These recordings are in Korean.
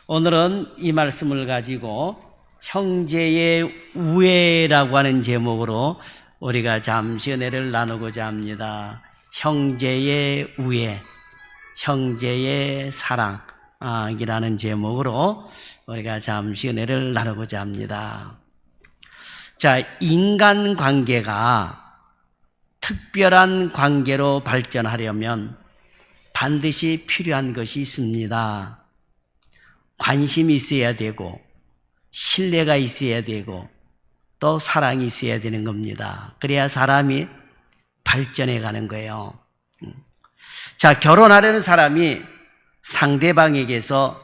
오늘은 이 말씀을 가지고 형제의 우애라고 하는 제목으로 우리가 잠시 은혜를 나누고자 합니다. 형제의 우애, 형제의 사랑이라는 제목으로 우리가 잠시 은혜를 나누고자 합니다. 자, 인간관계가 특별한 관계로 발전하려면 반드시 필요한 것이 있습니다. 관심이 있어야 되고 신뢰가 있어야 되고 또 사랑이 있어야 되는 겁니다. 그래야 사람이 발전해 가는 거예요. 자, 결혼하려는 사람이 상대방에게서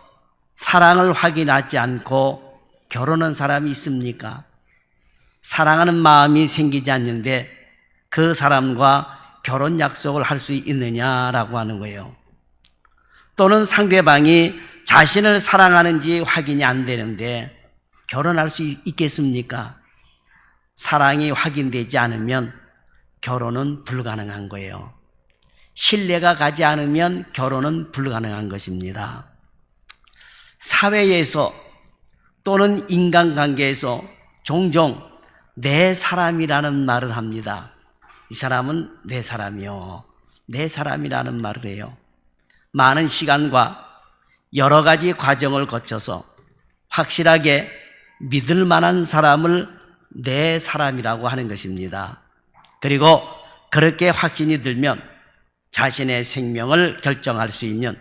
사랑을 확인하지 않고 결혼한 사람이 있습니까? 사랑하는 마음이 생기지 않는데 그 사람과 결혼 약속을 할 수 있느냐라고 하는 거예요. 또는 상대방이 자신을 사랑하는지 확인이 안 되는데 결혼할 수 있겠습니까? 사랑이 확인되지 않으면 결혼은 불가능한 거예요. 신뢰가 가지 않으면 결혼은 불가능한 것입니다. 사회에서 또는 인간관계에서 종종 내 사람이라는 말을 합니다. 이 사람은 내 사람이요. 내 사람이라는 말을 해요. 많은 시간과 여러 가지 과정을 거쳐서 확실하게 믿을 만한 사람을 내 사람이라고 하는 것입니다. 그리고 그렇게 확신이 들면 자신의 생명을 결정할 수 있는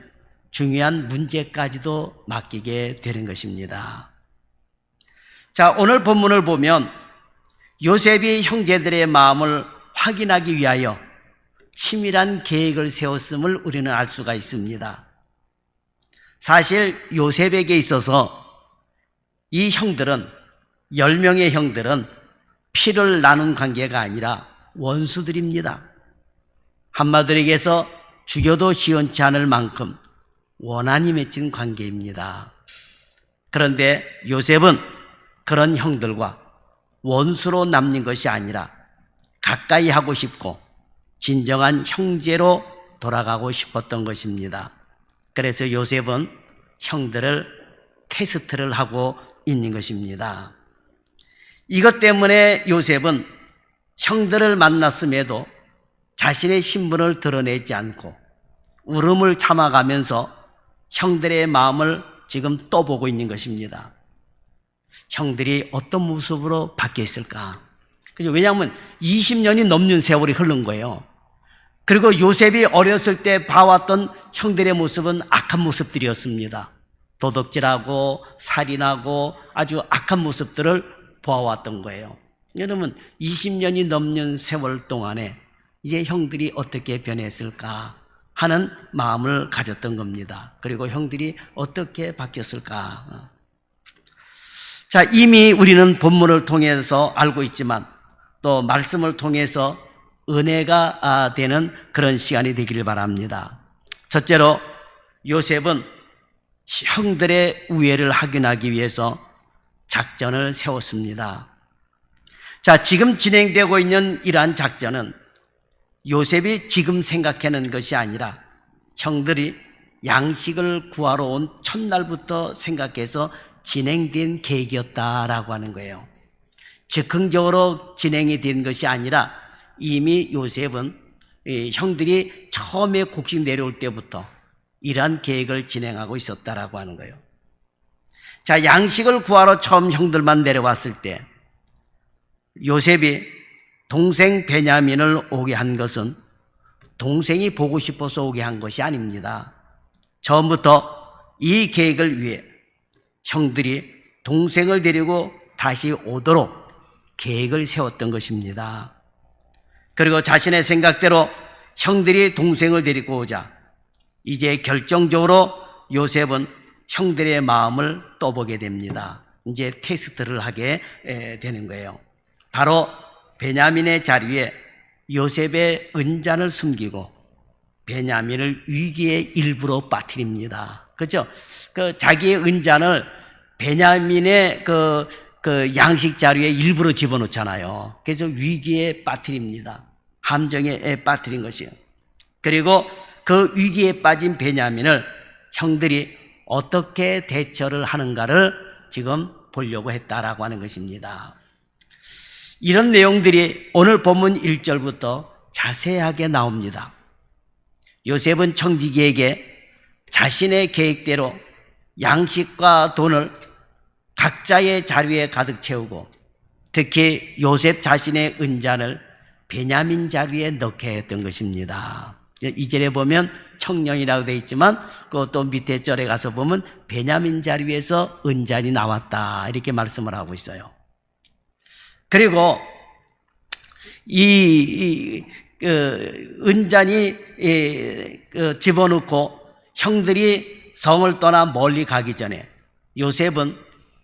중요한 문제까지도 맡기게 되는 것입니다. 자, 오늘 본문을 보면 요셉이 형제들의 마음을 확인하기 위하여 치밀한 계획을 세웠음을 우리는 알 수가 있습니다. 사실 요셉에게 있어서 이 형들은 10명의 형들은 피를 나눈 관계가 아니라 원수들입니다. 한마디로 얘기해서 죽여도 시원치 않을 만큼 원한이 맺힌 관계입니다. 그런데 요셉은 그런 형들과 원수로 남는 것이 아니라 가까이 하고 싶고 진정한 형제로 돌아가고 싶었던 것입니다. 그래서 요셉은 형들을 테스트를 하고 있는 것입니다. 이것 때문에 요셉은 형들을 만났음에도 자신의 신분을 드러내지 않고 울음을 참아가면서 형들의 마음을 지금 떠보고 있는 것입니다. 형들이 어떤 모습으로 바뀌어 있을까? 왜냐하면 20년이 넘는 세월이 흐른 거예요. 그리고 요셉이 어렸을 때 봐왔던 형들의 모습은 악한 모습들이었습니다. 도둑질하고 살인하고 아주 악한 모습들을 보아왔던 거예요. 여러분, 20년이 넘는 세월 동안에 이제 형들이 어떻게 변했을까 하는 마음을 가졌던 겁니다. 그리고 형들이 어떻게 바뀌었을까? 자, 이미 우리는 본문을 통해서 알고 있지만 또 말씀을 통해서 은혜가 되는 그런 시간이 되기를 바랍니다. 첫째로 요셉은 형들의 우애를 확인하기 위해서 작전을 세웠습니다. 자, 지금 진행되고 있는 이러한 작전은 요셉이 지금 생각하는 것이 아니라 형들이 양식을 구하러 온 첫날부터 생각해서 진행된 계획이었다라고 하는 거예요. 즉흥적으로 진행이 된 것이 아니라 이미 요셉은 형들이 처음에 곡식 내려올 때부터 이러한 계획을 진행하고 있었다라고 하는 거예요. 자, 양식을 구하러 처음 형들만 내려왔을 때 요셉이 동생 베냐민을 오게 한 것은 동생이 보고 싶어서 오게 한 것이 아닙니다. 처음부터 이 계획을 위해 형들이 동생을 데리고 다시 오도록 계획을 세웠던 것입니다. 그리고 자신의 생각대로 형들이 동생을 데리고 오자 이제 결정적으로 요셉은 형들의 마음을 떠보게 됩니다. 이제 테스트를 하게 되는 거예요. 바로 베냐민의 자리에 요셉의 은잔을 숨기고 베냐민을 위기의 일부로 빠뜨립니다. 그렇죠? 자기의 은잔을 베냐민의 그 양식 자루에 일부러 집어넣잖아요. 그래서 위기에 빠뜨립니다. 함정에 빠뜨린 것이에요. 그리고 그 위기에 빠진 베냐민을 형들이 어떻게 대처를 하는가를 지금 보려고 했다라고 하는 것입니다. 이런 내용들이 오늘 본문 1절부터 자세하게 나옵니다. 요셉은 청지기에게 자신의 계획대로 양식과 돈을 각자의 자루에 가득 채우고 특히 요셉 자신의 은잔을 베냐민 자루에 넣게 했던 것입니다. 2절에 보면 청령이라고 되어 있지만 그것도 밑에 절에 가서 보면 베냐민 자루에서 은잔이 나왔다 이렇게 말씀을 하고 있어요. 그리고 은잔이 집어넣고 형들이 성을 떠나 멀리 가기 전에 요셉은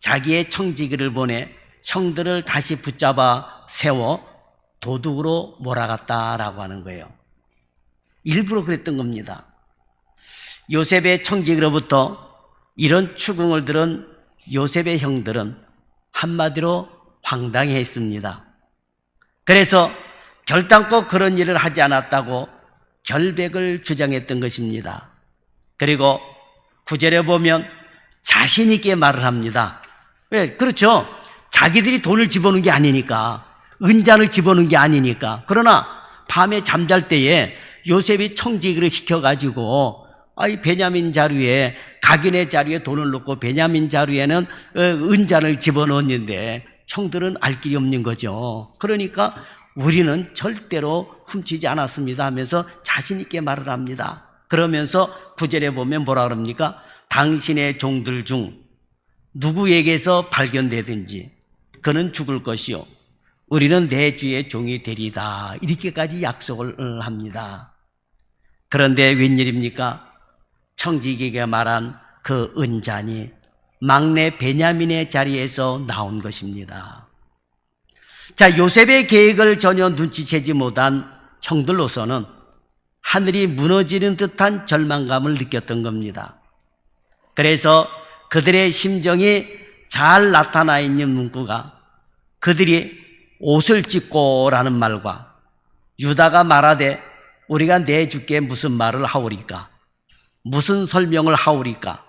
자기의 청지기를 보내 형들을 다시 붙잡아 세워 도둑으로 몰아갔다라고 하는 거예요. 일부러 그랬던 겁니다. 요셉의 청지기로부터 이런 추궁을 들은 요셉의 형들은 한마디로 황당해했습니다. 그래서 결단코 그런 일을 하지 않았다고 결백을 주장했던 것입니다. 그리고 9절에 보면 자신 있게 말을 합니다. 왜? 그렇죠. 자기들이 돈을 집어넣은 게 아니니까, 은잔을 집어넣은 게 아니니까. 그러나 밤에 잠잘 때에 요셉이 청지기를 시켜가지고 이 베냐민 자루에, 각인의 자루에 돈을 넣고 베냐민 자루에는 은잔을 집어넣었는데 형들은 알 길이 없는 거죠. 그러니까 우리는 절대로 훔치지 않았습니다 하면서 자신 있게 말을 합니다. 그러면서 9절에 보면 뭐라 그럽니까? 당신의 종들 중 누구에게서 발견되든지 그는 죽을 것이요 우리는 내 주의 종이 되리다 이렇게까지 약속을 합니다. 그런데 웬일입니까? 청지기가 말한 그 은잔이 막내 베냐민의 자리에서 나온 것입니다. 자, 요셉의 계획을 전혀 눈치채지 못한 형들로서는 하늘이 무너지는 듯한 절망감을 느꼈던 겁니다. 그래서 그들의 심정이 잘 나타나 있는 문구가 그들이 옷을 찢고라는 말과 유다가 말하되 우리가 내주께 무슨 말을 하오리까? 무슨 설명을 하오리까?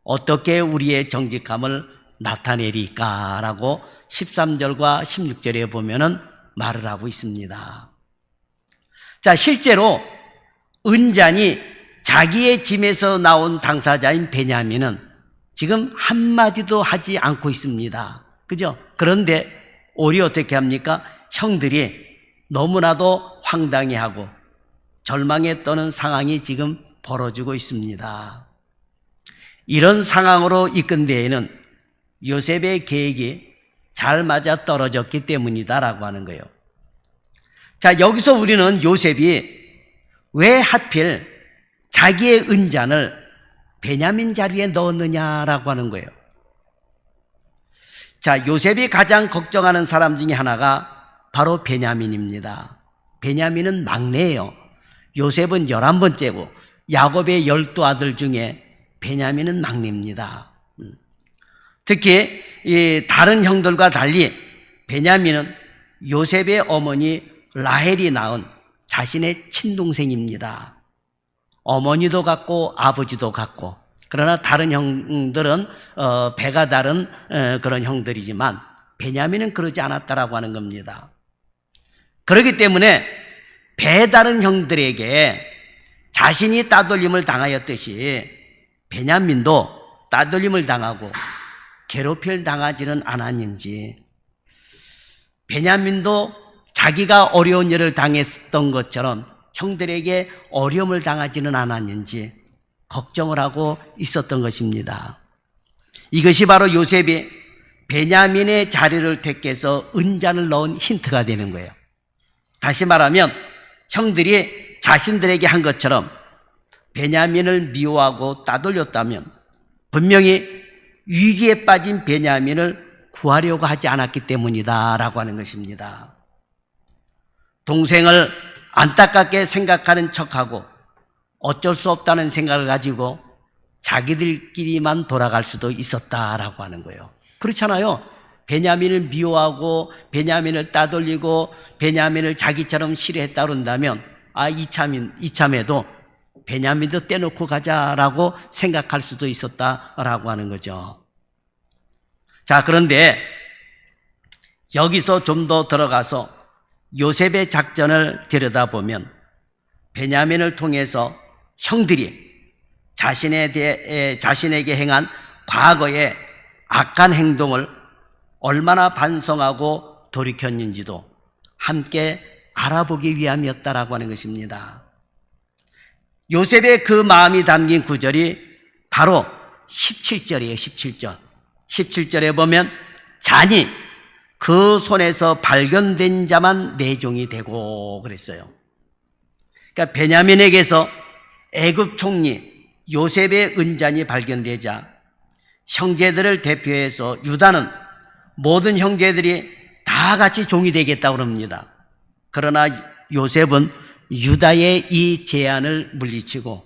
어떻게 우리의 정직함을 나타내리까? 라고 13절과 16절에 보면은 말을 하고 있습니다. 자, 실제로 은잔이 자기의 짐에서 나온 당사자인 베냐민은 지금 한마디도 하지 않고 있습니다. 그죠? 그런데 오히려 어떻게 합니까? 형들이 너무나도 황당해하고 절망에 떠는 상황이 지금 벌어지고 있습니다. 이런 상황으로 이끈 데에는 요셉의 계획이 잘 맞아 떨어졌기 때문이다라고 하는 거예요. 자, 여기서 우리는 요셉이 왜 하필 자기의 은잔을 베냐민 자리에 넣었느냐라고 하는 거예요. 자, 요셉이 가장 걱정하는 사람 중에 하나가 바로 베냐민입니다. 베냐민은 막내예요. 요셉은 11번째고 야곱의 12아들 중에 베냐민은 막내입니다. 특히 이 다른 형들과 달리 베냐민은 요셉의 어머니 라헬이 낳은 자신의 친동생입니다. 어머니도 같고 아버지도 같고, 그러나 다른 형들은 배가 다른 그런 형들이지만 베냐민은 그러지 않았다라고 하는 겁니다. 그렇기 때문에 배 다른 형들에게 자신이 따돌림을 당하였듯이 베냐민도 따돌림을 당하고 괴롭힘을 당하지는 않았는지, 베냐민도 자기가 어려운 일을 당했던 것처럼 형들에게 어려움을 당하지는 않았는지 걱정을 하고 있었던 것입니다. 이것이 바로 요셉이 베냐민의 자리를 택해서 은잔을 넣은 힌트가 되는 거예요. 다시 말하면 형들이 자신들에게 한 것처럼 베냐민을 미워하고 따돌렸다면 분명히 위기에 빠진 베냐민을 구하려고 하지 않았기 때문이다라고 하는 것입니다. 동생을 안타깝게 생각하는 척하고 어쩔 수 없다는 생각을 가지고 자기들끼리만 돌아갈 수도 있었다라고 하는 거예요. 그렇잖아요. 베냐민을 미워하고 베냐민을 따돌리고 베냐민을 자기처럼 싫어했다 그런다면 이참에도 베냐민도 떼놓고 가자라고 생각할 수도 있었다라고 하는 거죠. 자, 그런데 여기서 좀 더 들어가서 요셉의 작전을 들여다보면 베냐민을 통해서 형들이 자신에게 행한 과거의 악한 행동을 얼마나 반성하고 돌이켰는지도 함께 알아보기 위함이었다라고 하는 것입니다. 요셉의 그 마음이 담긴 구절이 바로 17절이에요. 17절. 17절에 보면 잔이 그 손에서 발견된 자만 내 종이 되고 그랬어요. 그러니까 베냐민에게서 애굽 총리 요셉의 은잔이 발견되자 형제들을 대표해서 유다는 모든 형제들이 다 같이 종이 되겠다고 합니다. 그러나 요셉은 유다의 이 제안을 물리치고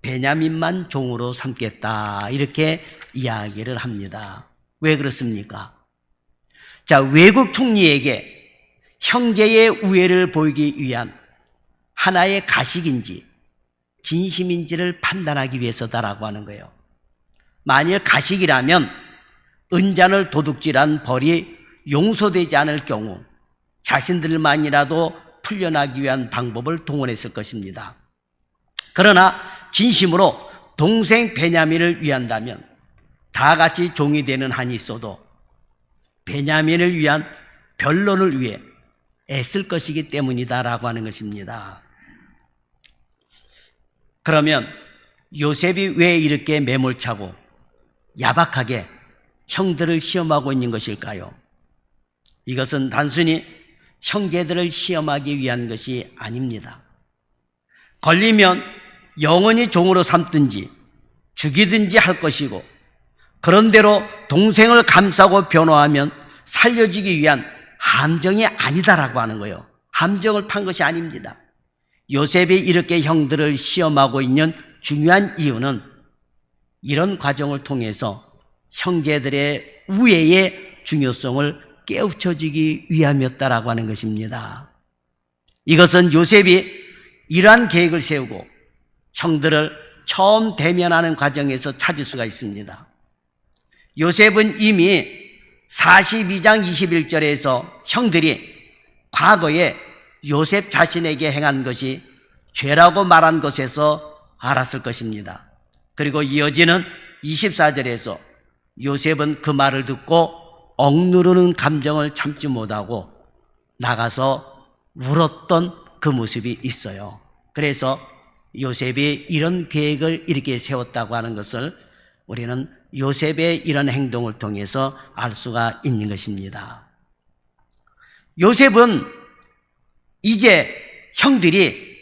베냐민만 종으로 삼겠다 이렇게 이야기를 합니다. 왜 그렇습니까? 자, 외국 총리에게 형제의 우애를 보이기 위한 하나의 가식인지 진심인지를 판단하기 위해서다라고 하는 거예요. 만일 가식이라면 은잔을 도둑질한 벌이 용서되지 않을 경우 자신들만이라도 풀려나기 위한 방법을 동원했을 것입니다. 그러나 진심으로 동생 베냐민을 위한다면 다 같이 종이 되는 한이 있어도 베냐민을 위한 변론을 위해 애쓸 것이기 때문이다라고 하는 것입니다. 그러면 요셉이 왜 이렇게 매몰차고 야박하게 형들을 시험하고 있는 것일까요? 이것은 단순히 형제들을 시험하기 위한 것이 아닙니다. 걸리면 영원히 종으로 삼든지 죽이든지 할 것이고 그런대로 동생을 감싸고 변호하면 살려주기 위한 함정이 아니다라고 하는 거예요. 함정을 판 것이 아닙니다. 요셉이 이렇게 형들을 시험하고 있는 중요한 이유는 이런 과정을 통해서 형제들의 우애의 중요성을 깨우쳐주기 위함이었다라고 하는 것입니다. 이것은 요셉이 이러한 계획을 세우고 형들을 처음 대면하는 과정에서 찾을 수가 있습니다. 요셉은 이미 42장 21절에서 형들이 과거에 요셉 자신에게 행한 것이 죄라고 말한 것에서 알았을 것입니다. 그리고 이어지는 24절에서 요셉은 그 말을 듣고 억누르는 감정을 참지 못하고 나가서 울었던 그 모습이 있어요. 그래서 요셉이 이런 계획을 이렇게 세웠다고 하는 것을 우리는 요셉의 이런 행동을 통해서 알 수가 있는 것입니다. 요셉은 이제 형들이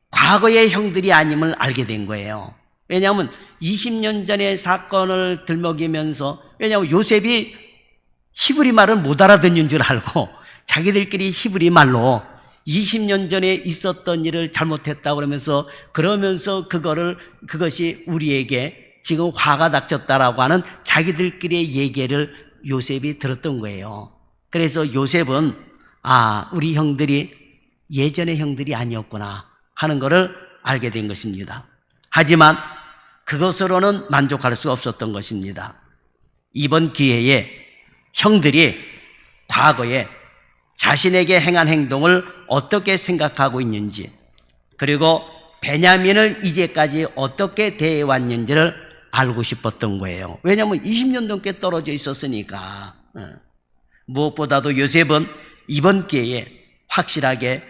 과거의 형들이 아님을 알게 된 거예요. 왜냐하면 20년 전의 사건을 들먹이면서 왜냐하면 요셉이 히브리 말을 못 알아듣는 줄 알고 자기들끼리 히브리 말로 20년 전에 있었던 일을 잘못했다고 그러면서 그것이 우리에게 지금 화가 닥쳤다라고 하는 자기들끼리의 얘기를 요셉이 들었던 거예요. 그래서 요셉은 우리 형들이 예전의 형들이 아니었구나 하는 것을 알게 된 것입니다. 하지만 그것으로는 만족할 수 없었던 것입니다. 이번 기회에 형들이 과거에 자신에게 행한 행동을 어떻게 생각하고 있는지 그리고 베냐민을 이제까지 어떻게 대해왔는지를 알고 싶었던 거예요. 왜냐하면 20년 넘게 떨어져 있었으니까. 무엇보다도 요셉은 이번 기회에 확실하게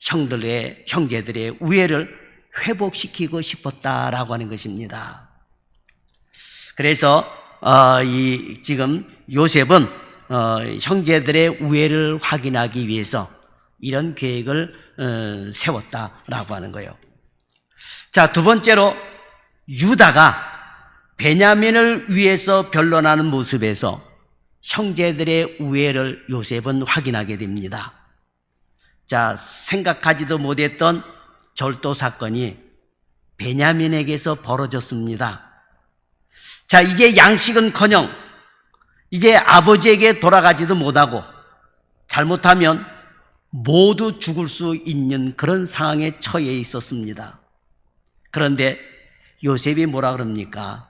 형제들의 우애를 회복시키고 싶었다라고 하는 것입니다. 그래서 지금 요셉은 형제들의 우애를 확인하기 위해서 이런 계획을 세웠다라고 하는 거예요. 자, 두 번째로 유다가 베냐민을 위해서 변론하는 모습에서 형제들의 우애를 요셉은 확인하게 됩니다. 자, 생각하지도 못했던 절도 사건이 베냐민에게서 벌어졌습니다. 자, 이제 양식은커녕 이제 아버지에게 돌아가지도 못하고 잘못하면 모두 죽을 수 있는 그런 상황에 처해 있었습니다. 그런데 요셉이 뭐라 그럽니까?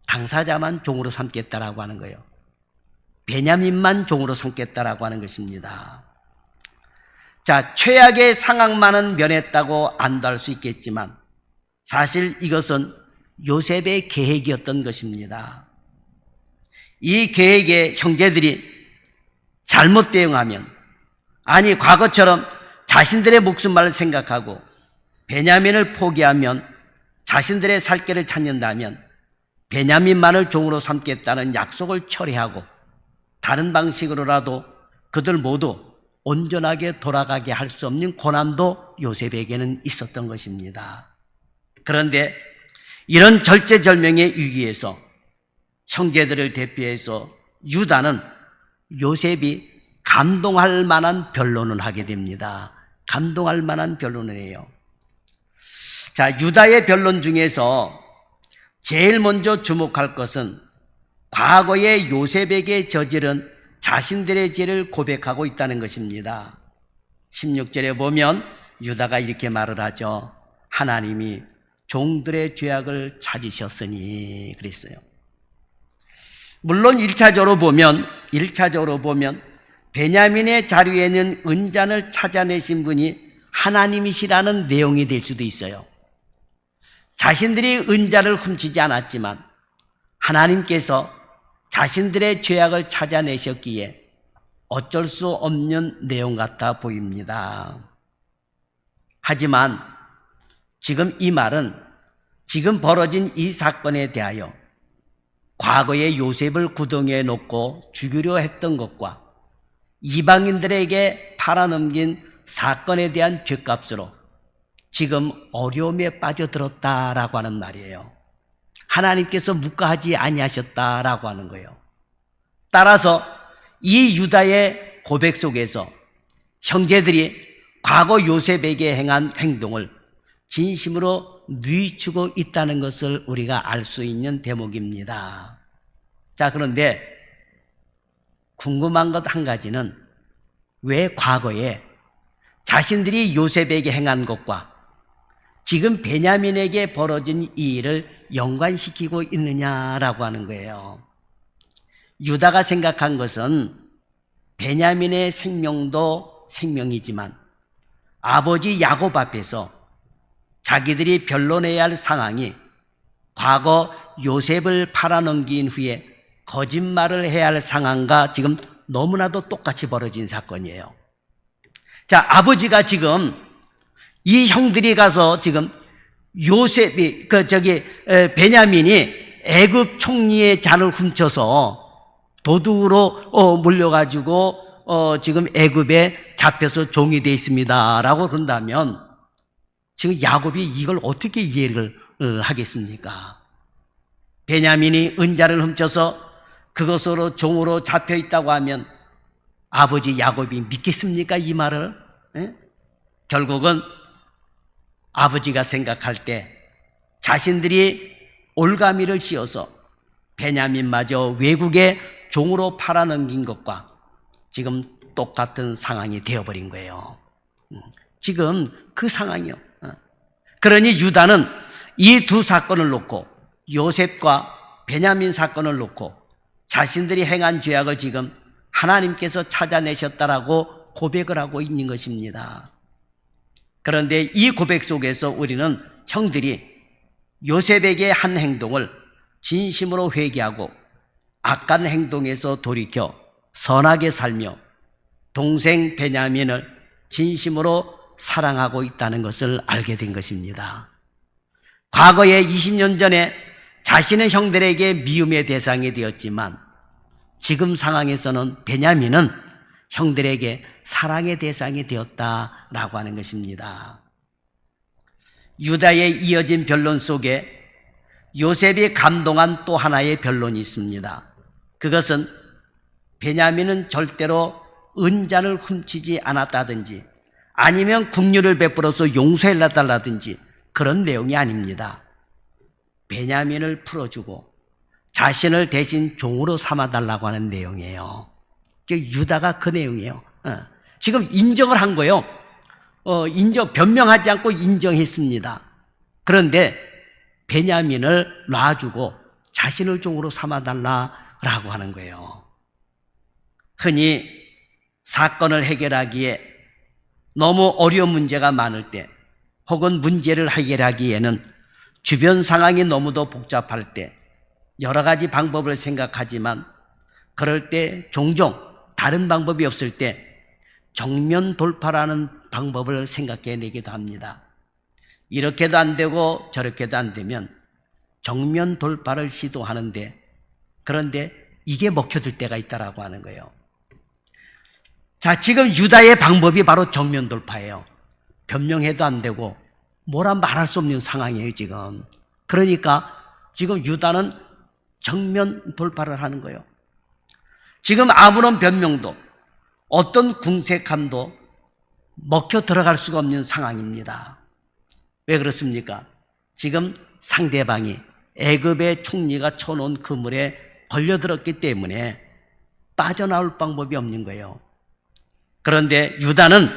당사자만 종으로 삼겠다라고 하는 거예요. 베냐민만 종으로 삼겠다라고 하는 것입니다. 자, 최악의 상황만은 면했다고 안도할 수 있겠지만 사실 이것은 요셉의 계획이었던 것입니다. 이 계획에 형제들이 잘못 대응하면, 아니 과거처럼 자신들의 목숨만을 생각하고 베냐민을 포기하면 자신들의 살 길을 찾는다면 베냐민만을 종으로 삼겠다는 약속을 철회하고 다른 방식으로라도 그들 모두 온전하게 돌아가게 할 수 없는 고난도 요셉에게는 있었던 것입니다. 그런데 이런 절체절명의 위기에서 형제들을 대표해서 유다는 요셉이 감동할 만한 변론을 하게 됩니다. 감동할 만한 변론을 해요. 자, 유다의 변론 중에서 제일 먼저 주목할 것은 과거에 요셉에게 저지른 자신들의 죄를 고백하고 있다는 것입니다. 16절에 보면 유다가 이렇게 말을 하죠. 하나님이 종들의 죄악을 찾으셨으니 그랬어요. 물론 1차적으로 보면 베냐민의 자리에는 은잔을 찾아내신 분이 하나님이시라는 내용이 될 수도 있어요. 자신들이 은잔을 훔치지 않았지만 하나님께서 자신들의 죄악을 찾아내셨기에 어쩔 수 없는 내용 같아 보입니다. 하지만 지금 이 말은 지금 벌어진 이 사건에 대하여 과거에 요셉을 구덩이에 놓고 죽이려 했던 것과 이방인들에게 팔아넘긴 사건에 대한 죗값으로 지금 어려움에 빠져들었다라고 하는 말이에요. 하나님께서 묵과하지 아니하셨다라고 하는 거예요. 따라서 이 유다의 고백 속에서 형제들이 과거 요셉에게 행한 행동을 진심으로 뉘우치고 있다는 것을 우리가 알 수 있는 대목입니다. 자, 그런데 궁금한 것 한 가지는 왜 과거에 자신들이 요셉에게 행한 것과 지금 베냐민에게 벌어진 이 일을 연관시키고 있느냐라고 하는 거예요. 유다가 생각한 것은 베냐민의 생명도 생명이지만 아버지 야곱 앞에서 자기들이 변론해야 할 상황이 과거 요셉을 팔아넘긴 후에 거짓말을 해야 할 상황과 지금 너무나도 똑같이 벌어진 사건이에요. 자, 아버지가 지금 이 형들이 가서 지금 요셉이 베냐민이 애굽 총리의 잔을 훔쳐서 도둑으로 몰려가지고 지금 애굽에 잡혀서 종이 되어 있습니다라고 그런다면 지금 야곱이 이걸 어떻게 이해를 하겠습니까? 베냐민이 은자를 훔쳐서 그것으로 종으로 잡혀 있다고 하면 아버지 야곱이 믿겠습니까? 이 말을? 에? 결국은 아버지가 생각할 때 자신들이 올가미를 씌워서 베냐민마저 외국에 종으로 팔아넘긴 것과 지금 똑같은 상황이 되어버린 거예요. 지금 그 상황이요. 그러니 유다는 이 두 사건을 놓고 요셉과 베냐민 사건을 놓고 자신들이 행한 죄악을 지금 하나님께서 찾아내셨다라고 고백을 하고 있는 것입니다. 그런데 이 고백 속에서 우리는 형들이 요셉에게 한 행동을 진심으로 회개하고 악한 행동에서 돌이켜 선하게 살며 동생 베냐민을 진심으로 사랑하고 있다는 것을 알게 된 것입니다. 과거에 20년 전에 자신의 형들에게 미움의 대상이 되었지만 지금 상황에서는 베냐민은 형들에게 사랑의 대상이 되었다라고 하는 것입니다. 유다의 이어진 변론 속에 요셉이 감동한 또 하나의 변론이 있습니다. 그것은 베냐민은 절대로 은잔을 훔치지 않았다든지 아니면 긍휼을 베풀어서 용서해달라든지 그런 내용이 아닙니다. 베냐민을 풀어주고 자신을 대신 종으로 삼아달라고 하는 내용이에요. 유다가 그 내용이에요. 지금 인정을 한 거예요. 변명하지 않고 인정했습니다. 그런데 베냐민을 놔주고 자신을 종으로 삼아달라라고 하는 거예요. 흔히 사건을 해결하기에 너무 어려운 문제가 많을 때 혹은 문제를 해결하기에는 주변 상황이 너무도 복잡할 때 여러 가지 방법을 생각하지만 그럴 때 종종 다른 방법이 없을 때 정면 돌파라는 방법을 생각해내기도 합니다. 이렇게도 안 되고 저렇게도 안 되면 정면 돌파를 시도하는데 그런데 이게 먹혀들 때가 있다라고 하는 거예요. 자, 지금 유다의 방법이 바로 정면 돌파예요. 변명해도 안 되고 뭐라 말할 수 없는 상황이에요, 지금. 그러니까 지금 유다는 정면 돌파를 하는 거예요. 지금 아무런 변명도 어떤 궁색함도 먹혀 들어갈 수가 없는 상황입니다. 왜 그렇습니까? 지금 상대방이 애굽의 총리가 쳐놓은 그물에 걸려들었기 때문에 빠져나올 방법이 없는 거예요. 그런데 유다는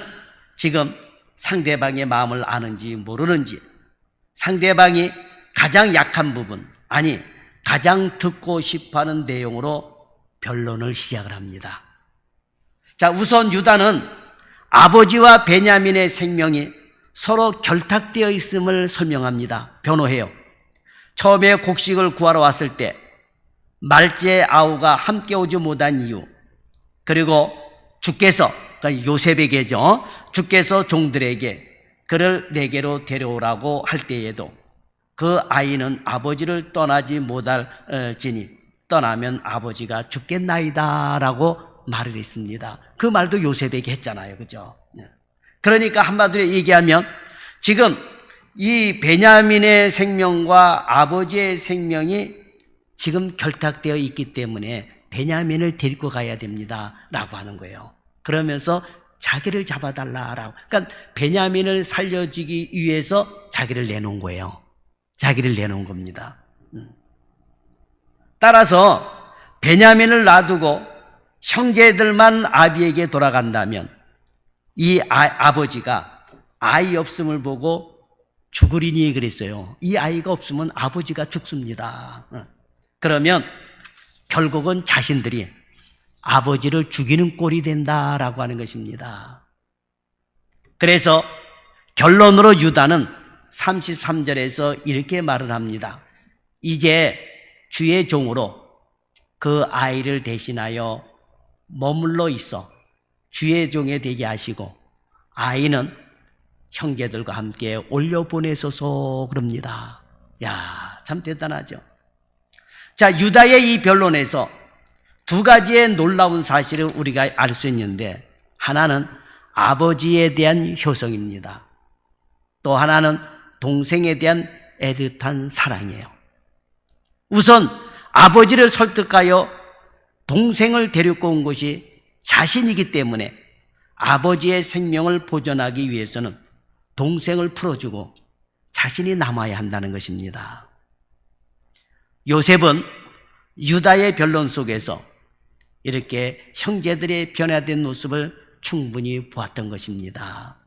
지금 상대방의 마음을 아는지 모르는지 상대방이 가장 약한 부분, 아니 가장 듣고 싶어하는 내용으로 변론을 시작을 합니다. 자, 우선 유다는 아버지와 베냐민의 생명이 서로 결탁되어 있음을 설명합니다. 변호해요. 처음에 곡식을 구하러 왔을 때 말제 아우가 함께 오지 못한 이유, 그리고 주께서, 그러니까 요셉에게죠, 주께서 종들에게 그를 내게로 데려오라고 할 때에도 그 아이는 아버지를 떠나지 못할지니 떠나면 아버지가 죽겠나이다 라고 말을 했습니다. 그 말도 요셉에게 했잖아요. 그죠? 그러니까 한마디로 얘기하면 지금 이 베냐민의 생명과 아버지의 생명이 지금 결탁되어 있기 때문에 베냐민을 데리고 가야 됩니다 라고 하는 거예요. 그러면서 자기를 잡아달라라고. 그러니까 베냐민을 살려주기 위해서 자기를 내놓은 거예요. 자기를 내놓은 겁니다. 따라서 베냐민을 놔두고 형제들만 아비에게 돌아간다면 이 아버지가 아이 없음을 보고 죽으리니 그랬어요. 이 아이가 없으면 아버지가 죽습니다. 그러면 결국은 자신들이 아버지를 죽이는 꼴이 된다라고 하는 것입니다. 그래서 결론으로 유다는 33절에서 이렇게 말을 합니다. 이제 주의 종으로 그 아이를 대신하여 머물러 있어 주의 종에 되게 하시고 아이는 형제들과 함께 올려보내소서 그럽니다. 야, 참 대단하죠. 자, 유다의 이 변론에서 두 가지의 놀라운 사실을 우리가 알 수 있는데 하나는 아버지에 대한 효성입니다. 또 하나는 동생에 대한 애틋한 사랑이에요. 우선 아버지를 설득하여 동생을 데리고 온 것이 자신이기 때문에 아버지의 생명을 보존하기 위해서는 동생을 풀어주고 자신이 남아야 한다는 것입니다. 요셉은 유다의 변론 속에서 이렇게 형제들의 변화된 모습을 충분히 보았던 것입니다.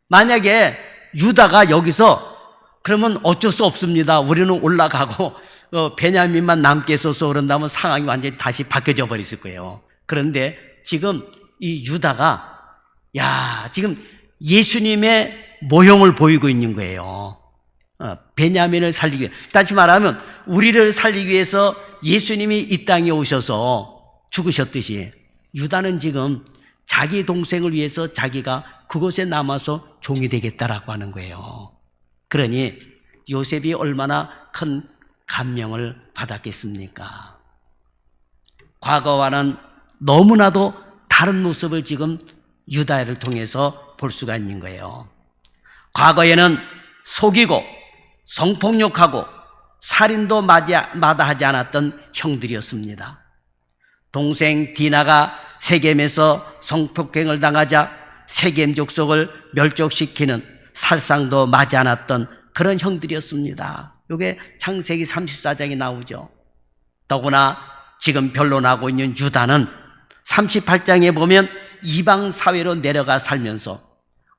만약에 유다가 여기서 그러면 어쩔 수 없습니다. 우리는 올라가고 베냐민만 남게 있어서 그런다면 상황이 완전히 다시 바뀌어져 버렸을 거예요. 그런데 지금 이 유다가 지금 예수님의 모형을 보이고 있는 거예요. 베냐민을 살리기 위해. 다시 말하면 우리를 살리기 위해서 예수님이 이 땅에 오셔서 죽으셨듯이 유다는 지금 자기 동생을 위해서 자기가 그곳에 남아서 종이 되겠다라고 하는 거예요. 그러니 요셉이 얼마나 큰 감명을 받았겠습니까? 과거와는 너무나도 다른 모습을 지금 유다를 통해서 볼 수가 있는 거예요. 과거에는 속이고 성폭력하고 살인도 마다하지 않았던 형들이었습니다. 동생 디나가 세겜에서 성폭행을 당하자 세겜 족속을 멸족시키는 살상도 맞지 않았던 그런 형들이었습니다. 이게 창세기 34장에 나오죠. 더구나 지금 변론하고 있는 유다는 38장에 보면 이방 사회로 내려가 살면서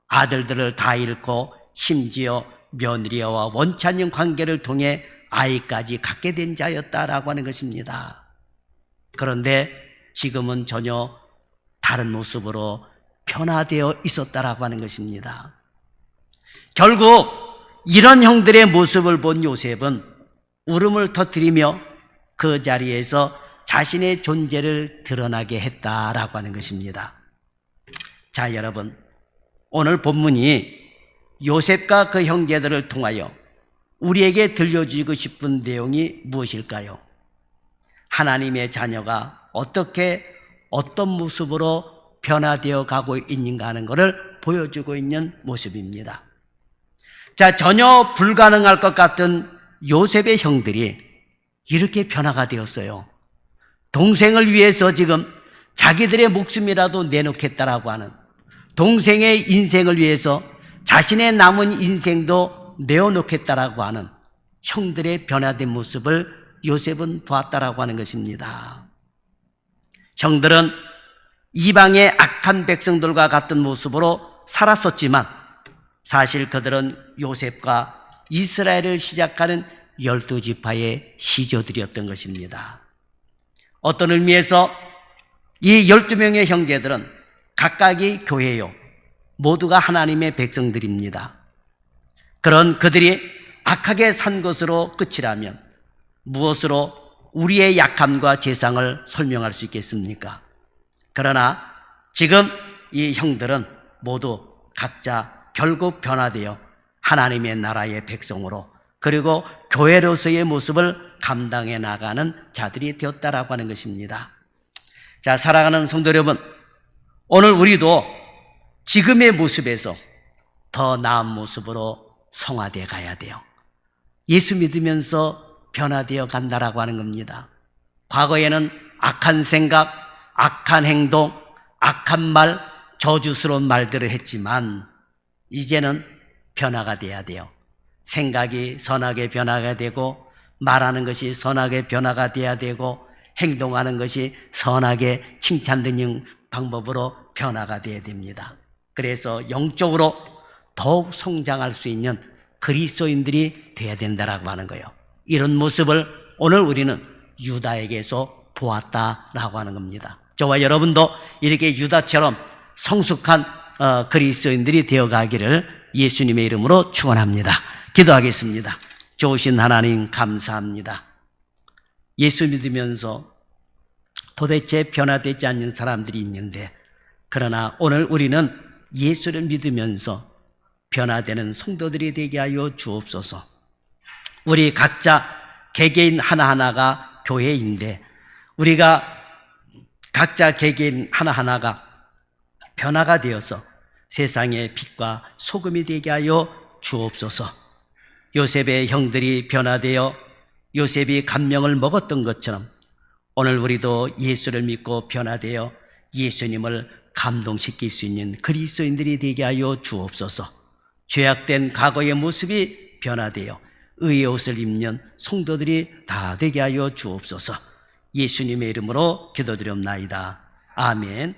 아들들을 다 잃고 심지어 며느리와 원치 않는 관계를 통해 아이까지 갖게 된 자였다라고 하는 것입니다. 그런데 지금은 전혀 다른 모습으로 변화되어 있었다라고 하는 것입니다. 결국 이런 형들의 모습을 본 요셉은 울음을 터뜨리며 그 자리에서 자신의 존재를 드러나게 했다라고 하는 것입니다. 자, 여러분, 오늘 본문이 요셉과 그 형제들을 통하여 우리에게 들려주고 싶은 내용이 무엇일까요? 하나님의 자녀가 어떻게 어떤 모습으로 변화되어 가고 있는가 하는 것을 보여주고 있는 모습입니다. 자, 전혀 불가능할 것 같은 요셉의 형들이 이렇게 변화가 되었어요. 동생을 위해서 지금 자기들의 목숨이라도 내놓겠다라고 하는, 동생의 인생을 위해서 자신의 남은 인생도 내어놓겠다라고 하는 형들의 변화된 모습을 요셉은 보았다라고 하는 것입니다. 형들은 이방의 악한 백성들과 같은 모습으로 살았었지만 사실 그들은 요셉과 이스라엘을 시작하는 12지파의 시조들이었던 것입니다. 어떤 의미에서 이 12명의 형제들은 각각이 교회요, 모두가 하나님의 백성들입니다. 그런 그들이 악하게 산 것으로 끝이라면 무엇으로 우리의 약함과 죄상을 설명할 수 있겠습니까? 그러나 지금 이 형들은 모두 각자 결국 변화되어 하나님의 나라의 백성으로, 그리고 교회로서의 모습을 감당해 나가는 자들이 되었다라고 하는 것입니다. 자, 사랑하는 성도 여러분, 오늘 우리도 지금의 모습에서 더 나은 모습으로 성화되어 가야 돼요. 예수 믿으면서 변화되어 간다라고 하는 겁니다. 과거에는 악한 생각, 악한 행동, 악한 말, 저주스러운 말들을 했지만 이제는 변화가 돼야 돼요. 생각이 선하게 변화가 되고, 말하는 것이 선하게 변화가 돼야 되고, 행동하는 것이 선하게 칭찬되는 방법으로 변화가 돼야 됩니다. 그래서 영적으로 더욱 성장할 수 있는 그리스도인들이 돼야 된다라고 하는 거예요. 이런 모습을 오늘 우리는 유다에게서 보았다라고 하는 겁니다. 저와 여러분도 이렇게 유다처럼 성숙한 그리스도인들이 되어가기를 예수님의 이름으로 축원합니다. 기도하겠습니다. 좋으신 하나님 감사합니다. 예수 믿으면서 도대체 변화되지 않는 사람들이 있는데, 그러나 오늘 우리는 예수를 믿으면서 변화되는 성도들이 되게 하여 주옵소서. 우리 각자 개개인 하나하나가 교회인데 우리가 각자 개개인 하나하나가 변화가 되어서 세상의 빛과 소금이 되게 하여 주옵소서. 요셉의 형들이 변화되어 요셉이 감명을 먹었던 것처럼 오늘 우리도 예수를 믿고 변화되어 예수님을 감동시킬 수 있는 그리스도인들이 되게 하여 주옵소서. 죄악된 과거의 모습이 변화되어 의의 옷을 입는 성도들이 다 되게 하여 주옵소서. 예수님의 이름으로 기도드리옵나이다. 아멘.